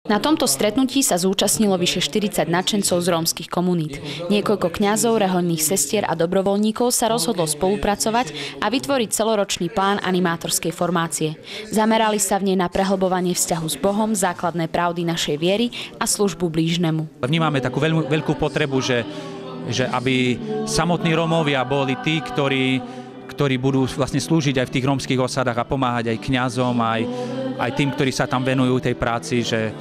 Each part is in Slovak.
Na tomto stretnutí sa zúčastnilo vyše 40 nadšencov z rómskych komunít. Niekoľko kňazov, rehoľných sestier a dobrovoľníkov sa rozhodlo spolupracovať a vytvoriť celoročný plán animátorskej formácie. Zamerali sa v nej na prehlbovanie vzťahu s Bohom, základné pravdy našej viery a službu blížnemu. Vnímame takú veľkú potrebu, že aby samotní Rómovia boli tí, ktorí budú vlastne slúžiť aj v tých rómskych osadách a pomáhať aj kňazom, aj tým, ktorí sa tam venujú tej práci, že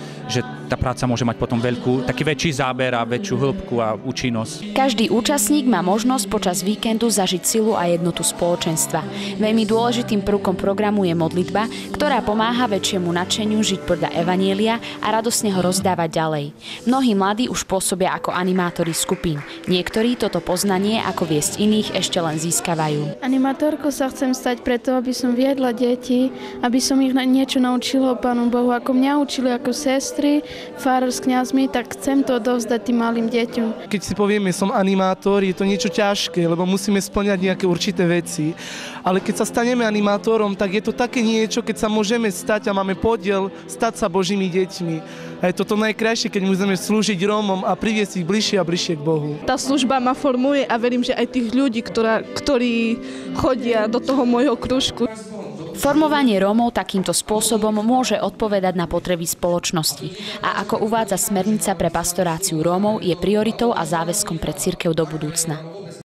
tá práca môže mať potom taký väčší záber a väčšiu hĺbku a účinnosť. Každý účastník má možnosť počas víkendu zažiť silu a jednotu spoločenstva. Veľmi dôležitým prvkom programu je modlitba, ktorá pomáha väčšiemu nadšeniu žiť podľa evanjelia a radosne ho rozdávať ďalej. Mnohí mladí už pôsobia ako animátori skupín. Niektorí toto poznanie, ako viesť iných, ešte len získavajú. Animátorkou sa chcem stať preto, aby som viedla deti, aby som ich niečo naučila o Pánu Bohu, ako mňa učili ako sestry, farár s kňazmi, tak chcem to odovzdať tým malým deťom. Keď si povieme, som animátor, je to niečo ťažké, lebo musíme spĺňať nejaké určité veci. Ale keď sa staneme animátorom, tak je to také niečo, keď sa môžeme stať a máme podiel stať sa Božími deťmi. A je to najkrajšie, keď môžeme slúžiť Rómom a priviesť ich bližšie a bližšie k Bohu. Tá služba ma formuje a verím, že aj tých ľudí, ktorí chodia do toho môjho krúžku. Formovanie Rómov takýmto spôsobom môže odpovedať na potreby spoločnosti. A ako uvádza smernica pre pastoráciu Rómov, je prioritou a záväzkom pre cirkev do budúcna.